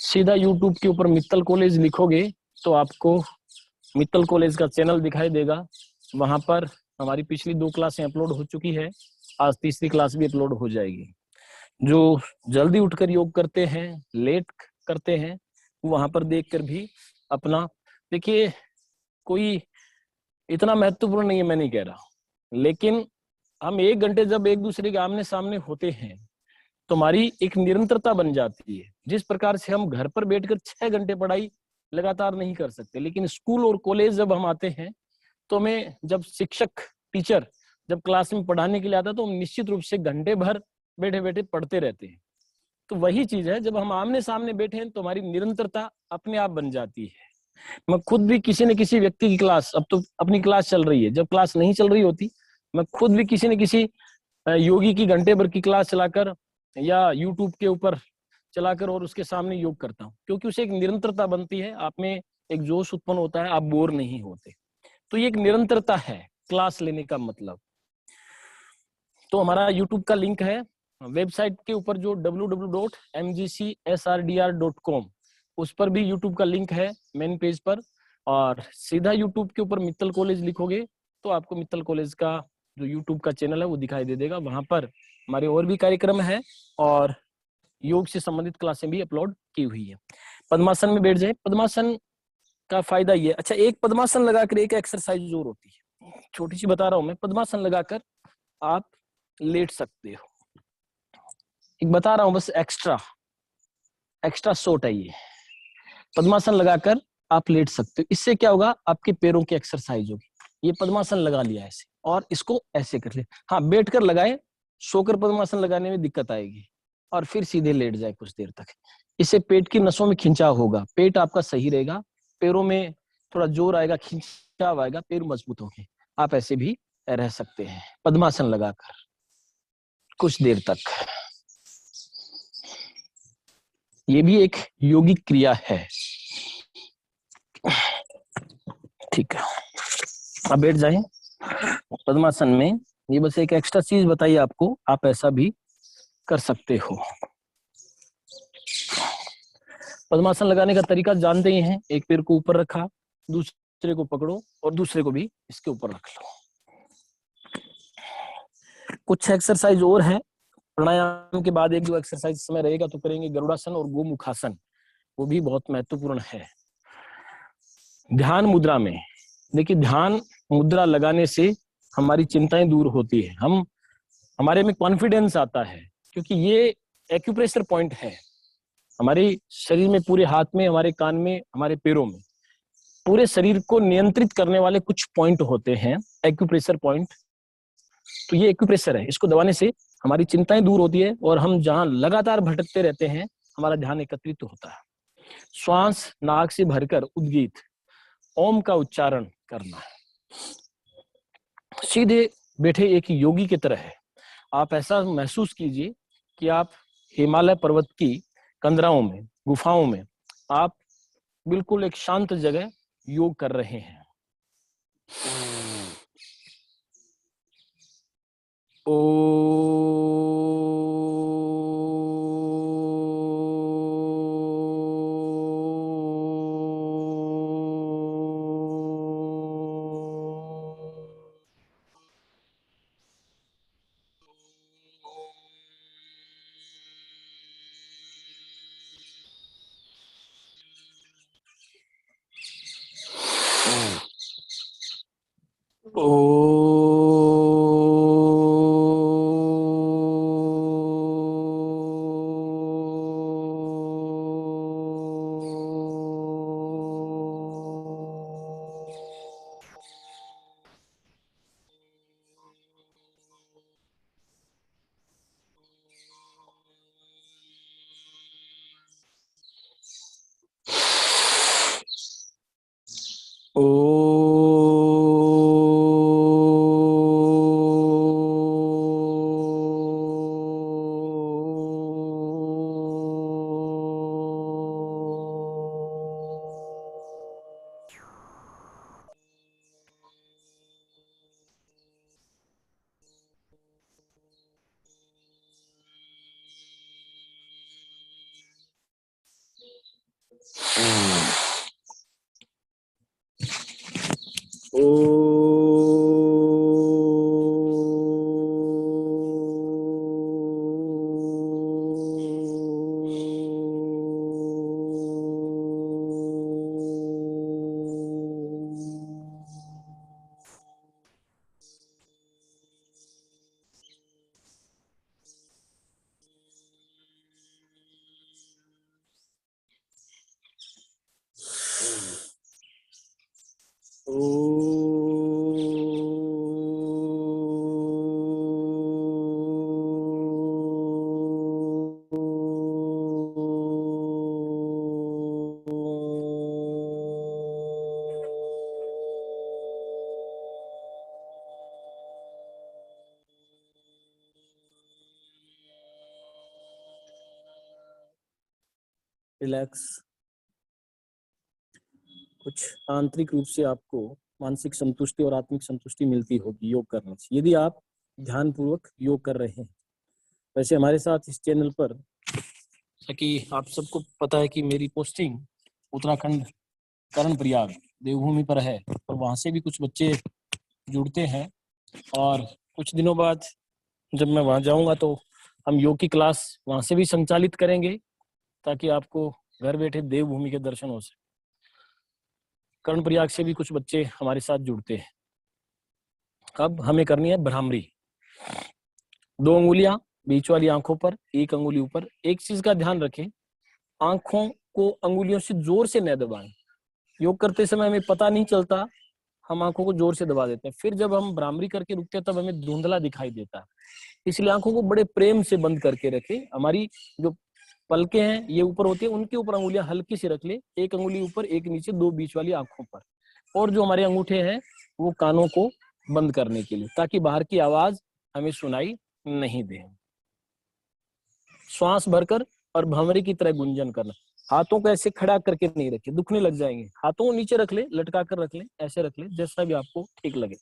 सीधा यूट्यूब के ऊपर मित्तल कॉलेज लिखोगे तो आपको मित्तल कॉलेज का चैनल दिखाई देगा। वहां पर हमारी पिछली 2 क्लासें अपलोड हो चुकी है, आज तीसरी क्लास भी अपलोड हो जाएगी। जो जल्दी उठकर योग करते हैं, लेट करते हैं, वहां पर देखकर भी अपना, देखिए कोई इतना महत्वपूर्ण नहीं है, मैं नहीं कह रहा, लेकिन हम 1 घंटे जब एक दूसरे के आमने सामने होते हैं तो हमारी एक निरंतरता बन जाती है। जिस प्रकार से हम घर पर बैठकर 6 घंटे पढ़ाई लगातार नहीं कर सकते, लेकिन स्कूल और कॉलेज जब हम आते हैं तो हमें जब शिक्षक टीचर जब क्लास में पढ़ाने के लिए आता है तो हम निश्चित रूप से घंटे भर बैठे बैठे पढ़ते रहते हैं। तो वही चीज है, जब हम आमने सामने बैठे हैं तो हमारी निरंतरता अपने आप बन जाती है। मैं खुद भी किसी न किसी व्यक्ति की क्लास, अब तो अपनी क्लास चल रही है, जब क्लास नहीं चल रही होती मैं खुद भी किसी न किसी योगी की घंटे भर की क्लास चलाकर या यूट्यूब के ऊपर चलाकर और उसके सामने योग करता हूँ, क्योंकि उसे एक निरंतरता बनती है, आप में एक जोश उत्पन्न होता है, आप बोर नहीं होते। तो ये एक निरंतरता है क्लास लेने का मतलब। तो हमारा यूट्यूब का लिंक है वेबसाइट के ऊपर, जो www.mgcsrdr.com, उस पर भी यूट्यूब का लिंक है मेन पेज पर। और सीधा यूट्यूब के ऊपर मित्तल कॉलेज लिखोगे तो आपको मित्तल कॉलेज का जो यूट्यूब का चैनल है वो दिखाई दे देगा। वहां पर हमारे और भी कार्यक्रम है और योग से संबंधित क्लासें भी अपलोड की हुई है। पद्मासन में बैठ जाए। पद्मासन का फायदा ये, अच्छा एक पद्मासन लगाकर एक एक्सरसाइज और होती है, छोटी सी बता रहा हूं मैं। पद्मासन लगाकर आप लेट सकते हो, एक बता रहा हूं बस, एक्स्ट्रा एक्स्ट्रा शॉट है ये। पद्मासन लगाकर आप लेट सकते हो, इससे क्या होगा, आपके पैरों की एक्सरसाइज होगी। ये पद्मासन लगा लिया ऐसे और इसको ऐसे कर लिया, हाँ बैठकर लगाए, सोकर पद्मासन लगाने में दिक्कत आएगी। और फिर सीधे लेट जाए कुछ देर तक, इससे पेट की नसों में खिंचाव होगा, पेट आपका सही रहेगा, पैरों में थोड़ा जोर आएगा, खिंचाव आएगा, पैर मजबूत होंगे। आप ऐसे भी रह सकते हैं पद्मासन लगाकर कुछ देर तक। ये भी एक योगिक क्रिया है। ठीक है, अब बैठ जाएं पद्मासन में। ये बस एक एक्स्ट्रा चीज बताइए आपको, आप ऐसा भी कर सकते हो। पद्मासन लगाने का तरीका जानते ही हैं, एक पैर को ऊपर रखा, दूसरे को पकड़ो और दूसरे को भी इसके ऊपर रख लो। कुछ एक्सरसाइज और है, प्राणायाम के बाद 1-2 एक्सरसाइज समय रहेगा तो करेंगे, गरुड़ासन और गोमुखासन, वो भी बहुत महत्वपूर्ण है। ध्यान मुद्रा में, देखिए ध्यान मुद्रा लगाने से हमारी चिंताएं दूर होती है, हम हमारे में कॉन्फिडेंस आता है, क्योंकि ये एक्यूप्रेशर पॉइंट है हमारे शरीर में, पूरे हाथ में, हमारे कान में, हमारे पैरों में, पूरे शरीर को नियंत्रित करने वाले कुछ पॉइंट होते हैं एक्यूप्रेशर पॉइंट। तो ये एक्यूप्रेशर है, इसको दबाने से हमारी चिंताएं दूर होती है और हम जहां लगातार भटकते रहते हैं हमारा ध्यान एकत्रित होता है। श्वास नाक से भरकर उद्गीत ओम का उच्चारण करना है, सीधे बैठे एक योगी की तरह है। आप ऐसा महसूस कीजिए कि आप हिमालय पर्वत की कंदराओं में, गुफाओं में, आप बिल्कुल एक शांत जगह योग कर रहे हैं। ओ ओ रिलैक्स। कुछ आंतरिक रूप से आपको मानसिक संतुष्टि और आत्मिक संतुष्टि मिलती होगी योग करने से, यदि आप ध्यान पूर्वक योग कर रहे हैं। वैसे हमारे साथ इस चैनल पर, ताकि आप सबको पता है कि मेरी पोस्टिंग उत्तराखंड कर्णप्रयाग देवभूमि पर है, और वहां से भी कुछ बच्चे जुड़ते हैं, और कुछ दिनों बाद जब मैं वहां जाऊंगा तो हम योग की क्लास वहां से भी संचालित करेंगे, ताकि आपको घर बैठे देवभूमि के दर्शन हो सके। कर्णप्रयाग से भी कुछ बच्चे हमारे साथ जुड़ते हैं। अब हमें करनी है भ्रामरी। 2 अंगुलियां बीच वाली आंखों पर, 1 अंगुली ऊपर। एक चीज का ध्यान रखें, आंखों को अंगुलियों से जोर से न दबाएं। योग करते समय हमें पता नहीं चलता, हम आंखों को जोर से दबा देते हैं, फिर जब हम भ्रामरी करके रुकते हैं तब हमें धुंधला दिखाई देता है। इसलिए आंखों को बड़े प्रेम से बंद करके रखें। हमारी जो पलकें हैं ये ऊपर होती है, उनके ऊपर अंगुलियां हल्की सी रख ले, 1 अंगुली ऊपर 1 नीचे, 2 बीच वाली आंखों पर। और जो हमारे अंगूठे हैं वो कानों को बंद करने के लिए, ताकि बाहर की आवाज हमें सुनाई नहीं दे। श्वास भरकर और भंवरे की तरह गुंजन करना। हाथों को ऐसे खड़ा करके नहीं रखे, दुखने लग जाएंगे। हाथों को नीचे रख ले, लटका कर रख ले, ऐसे रख ले, जैसा भी आपको ठीक लगे।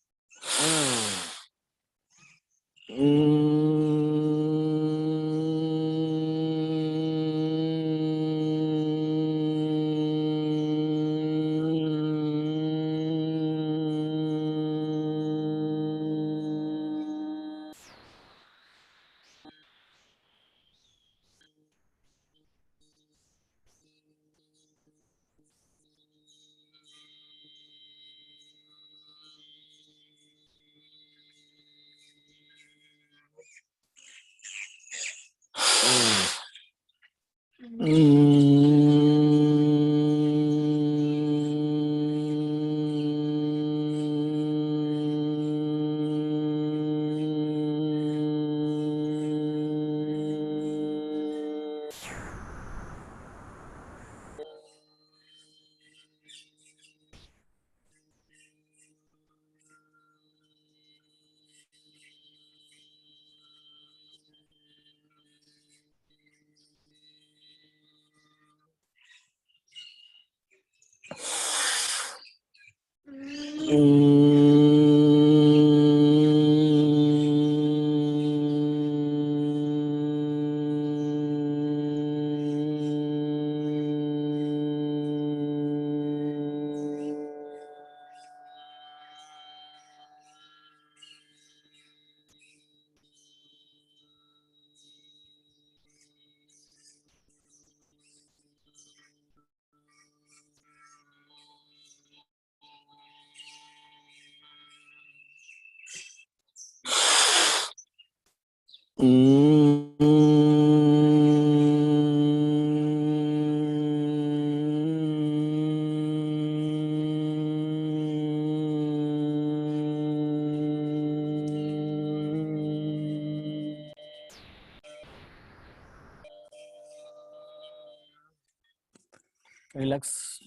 रिलैक्स।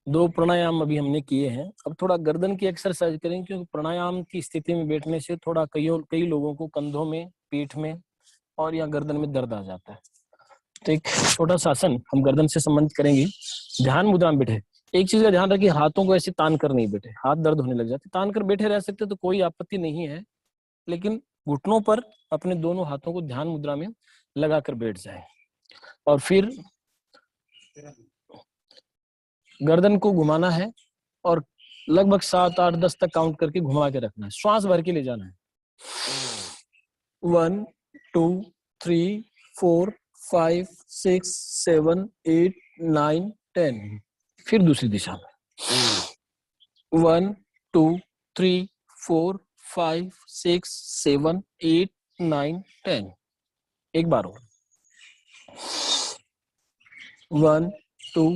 2 प्राणायाम अभी हमने किए हैं, अब थोड़ा गर्दन की एक्सरसाइज करें, क्योंकि प्राणायाम की स्थिति में बैठने से थोड़ा कई लोगों को कंधों में, पीठ में और या गर्दन में दर्द आ जाता है। तो एक छोटा सा आसन हम गर्दन से संबंधित करेंगे। ध्यान मुद्रा में बैठे। एक चीज का ध्यान रखिए, हाथों को ऐसे तान कर नहीं बैठे, हाथ दर्द होने लग जाते। तान कर बैठे रह सकते तो कोई आपत्ति नहीं है, लेकिन घुटनों पर अपने दोनों हाथों को ध्यान मुद्रा में लगा कर बैठ जाए। और फिर गर्दन को घुमाना है और लगभग 7, 8, 10 तक काउंट करके घुमा के रखना है। श्वास भर के ले जाना है। 1 2 3 4 5 6 7 8 9 10। फिर दूसरी दिशा में 1 2 3 4 5 6 7 8 9 10। एक बार और 1 2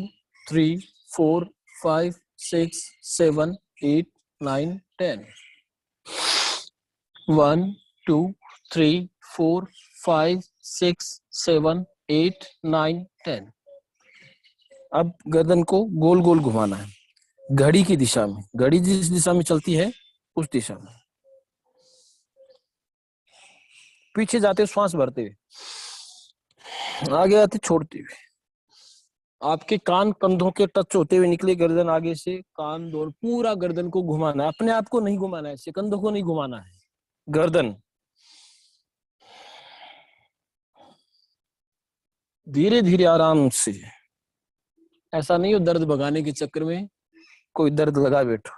3 4 5 6 7 8 9 10। 1 2 3 4 5 6 7 8 9 10। अब गर्दन को गोल गोल घुमाना है घड़ी की दिशा में। घड़ी जिस दिशा में चलती है उस दिशा में। पीछे जाते श्वास भरते हुए, आगे आते छोड़ते हुए। आपके कान कंधों के टच होते हुए निकले गर्दन आगे से। कान दोनों पूरा गर्दन को घुमाना है, अपने आप को नहीं घुमाना है, कंधों को नहीं घुमाना है, गर्दन। धीरे धीरे आराम से। ऐसा नहीं हो दर्द भगाने के चक्कर में कोई दर्द लगा बैठो।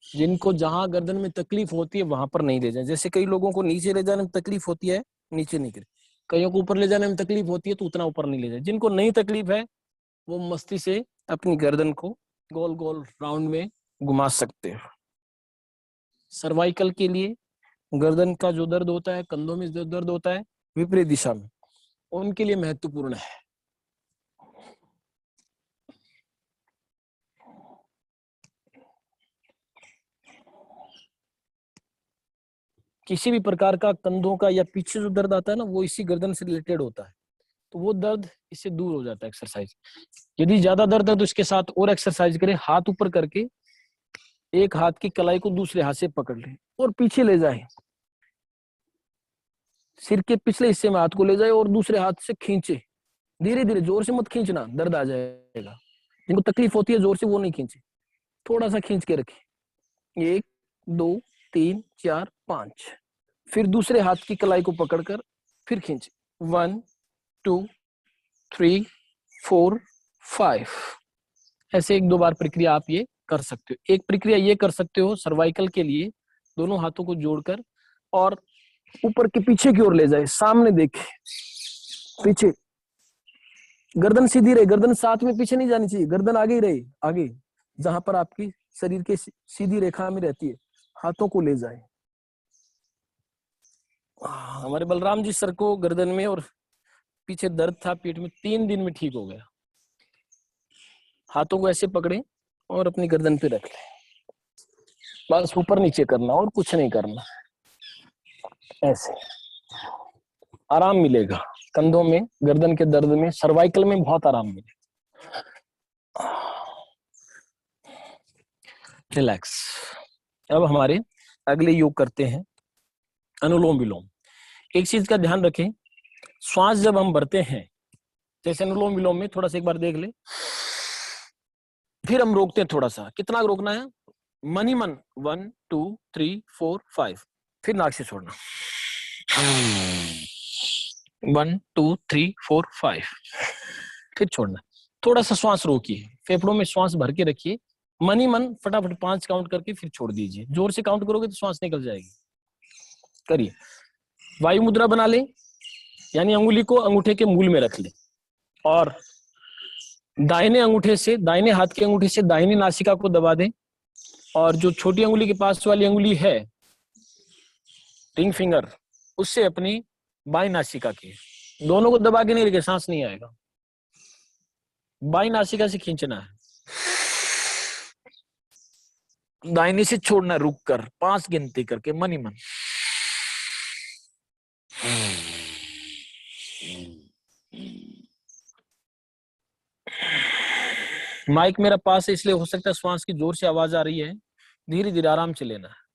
जिनको जहां गर्दन में तकलीफ होती है वहां पर नहीं ले जाए। जैसे कई लोगों को नीचे ले जाने में तकलीफ होती है, नीचे नहीं करे। कईयों को ऊपर ले जाने में तकलीफ होती है तो उतना ऊपर नहीं ले जाए। जिनको नहीं तकलीफ है वो मस्ती से अपनी गर्दन को गोल गोल राउंड में घुमा सकते हो। सर्वाइकल के लिए गर्दन का जो दर्द होता है, कंधों में जो दर्द होता है विपरीत दिशा में, उनके लिए महत्वपूर्ण है। किसी भी प्रकार का कंधों का या पीछे जो दर्द आता है ना, वो इसी गर्दन से रिलेटेड होता है, तो वो दर्द इससे दूर हो जाता है एक्सरसाइज। यदि ज्यादा दर्द है तो इसके साथ और एक्सरसाइज करें। हाथ ऊपर करके एक हाथ की कलाई को दूसरे हाथ से पकड़ ले और पीछे ले जाए। सिर के पिछले हिस्से में हाथ को ले जाए और दूसरे हाथ से खींचे। धीरे धीरे, जोर से मत खींचना, दर्द आ जाएगा। जिनको तकलीफ होती है जोर से, वो नहीं खींचे, थोड़ा सा खींच के रखे। 1 2 3 4 5। फिर दूसरे हाथ की कलाई को पकड़कर फिर खींचे। 1 2 3 4 5। ऐसे 1-2 बार प्रक्रिया आप ये कर सकते हो। एक प्रक्रिया ये कर सकते हो सर्वाइकल के लिए, दोनों हाथों को जोड़कर और ऊपर के पीछे की ओर ले जाए, सामने देखे, पीछे। गर्दन सीधी रहे, गर्दन साथ में पीछे नहीं जानी चाहिए, गर्दन आगे ही रहे, आगे जहां पर आपकी शरीर के सीधी रेखा में रहती है। हाथों को ले जाए। हमारे बलराम जी सर को गर्दन में और पीछे दर्द था पेट में, 3 दिन में ठीक हो गया। हाथों को ऐसे पकड़े और अपनी गर्दन पे रख ले, बस ऊपर नीचे करना और कुछ नहीं करना। ऐसे आराम मिलेगा कंधों में, गर्दन के दर्द में, सर्वाइकल में बहुत आराम मिलेगा। रिलैक्स। अब हमारे अगले योग करते हैं अनुलोम विलोम। एक चीज का ध्यान रखें, श्वास जब हम भरते हैं, जैसे अनुलोम विलोम में थोड़ा सा एक बार देख ले, फिर हम रोकते हैं थोड़ा सा। कितना रोकना है? मन ही मन 1 2 3 4 5। फिर नाक से छोड़ना 1 2 3 4 5। फिर छोड़ना। थोड़ा सा श्वास रोकिए, फेफड़ों में श्वास भर के रखिए, मन ही मन फटाफट 5 काउंट करके फिर छोड़ दीजिए। जोर से काउंट करोगे तो श्वास निकल जाएगी। करिए। वायु मुद्रा बना ले, यानी अंगुली को अंगूठे के मूल में रख ले और दाहिने अंगूठे से, दाहिने हाथ के अंगूठे से दाहिनी नासिका को दबा दें और जो छोटी अंगुली के पास वाली अंगुली है, रिंग फिंगर, उससे अपनी बाई नासिका की, दोनों को दबा के नहीं रखे, सांस नहीं आएगा। बाई नासिका से खींचना है, दाहिने से छोड़ना रुक कर 5 गिनती करके मन ही मन। माइक मेरा पास है इसलिए हो सकता है श्वास की जोर से आवाज आ रही है। धीरे धीरे आराम से लेना है।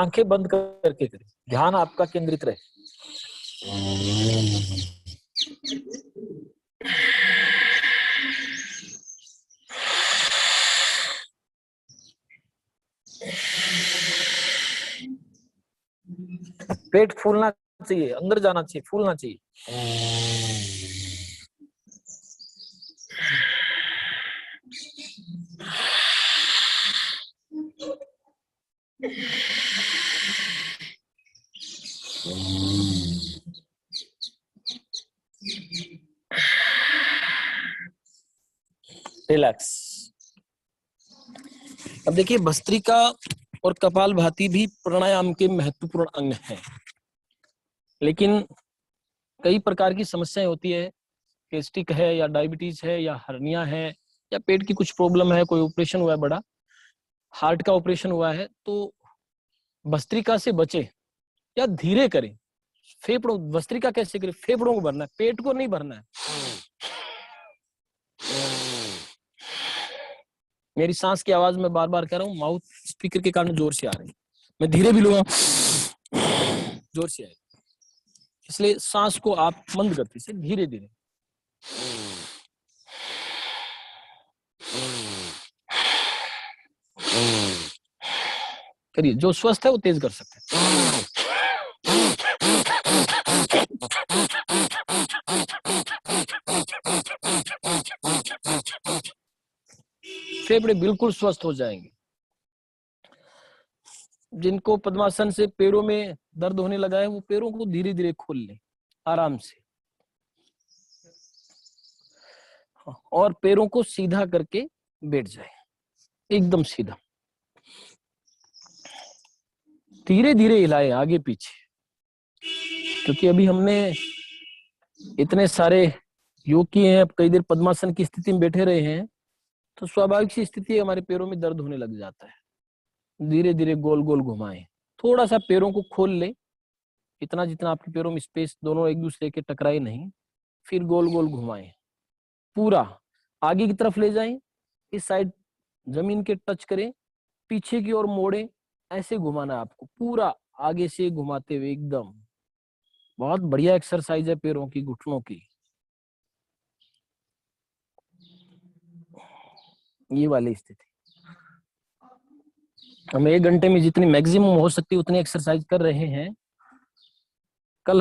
आंखें बंद करके करें, ध्यान आपका केंद्रित रहे। पेट फूलना चाहिए, अंदर जाना चाहिए, फूलना चाहिए। रिलैक्स। अब देखिए, भस्त्रिका और कपालभाति भी प्राणायाम के महत्वपूर्ण अंग हैं, लेकिन कई प्रकार की समस्याएं होती है। गेस्ट्रिक है या डायबिटीज है या हर्निया है या पेट की कुछ प्रॉब्लम है, कोई ऑपरेशन हुआ है बड़ा, हार्ट का ऑपरेशन हुआ है, तो भस्त्रिका से बचे या धीरे करें। फेफड़ों, भस्त्रिका कैसे करें? फेफड़ों को भरना है, पेट को नहीं भरना है। मेरी सांस की आवाज मैं बार बार कह रहा हूँ, माउथ स्पीकर के कारण जोर से आ रही है। मैं धीरे भी लूंगा, जोर से आएगी, इसलिए सांस को आप मंद गति से धीरे धीरे। करिए, जो स्वस्थ है वो तेज कर सकते हैं। फेफड़े बिल्कुल स्वस्थ हो जाएंगे। जिनको पद्मासन से पैरों में दर्द होने लगा है, वो पैरों को धीरे धीरे खोल लें, आराम से, और पैरों को सीधा करके बैठ जाए, एकदम सीधा। धीरे धीरे हिलाए आगे पीछे, क्योंकि अभी हमने इतने सारे योग किए हैं, कई देर पद्मासन की स्थिति में बैठे रहे हैं, तो स्वाभाविक सी स्थिति है, हमारे पैरों में दर्द होने लग जाता है। धीरे धीरे गोल गोल घुमाएं, थोड़ा सा पैरों को खोल ले, इतना जितना आपके पैरों में स्पेस, दोनों एक दूसरे के टकराए नहीं। फिर गोल गोल घुमाएं, पूरा आगे की तरफ ले जाएं, इस साइड जमीन के टच करें, पीछे की ओर मोड़े, ऐसे घुमाना है आपको, पूरा आगे से घुमाते हुए एकदम। बहुत बढ़िया एक्सरसाइज है पैरों की, घुटनों की, ये वाली स्थिति। हम 1 घंटे में जितनी मैक्सिमम हो सकती है उतनी एक्सरसाइज कर रहे हैं।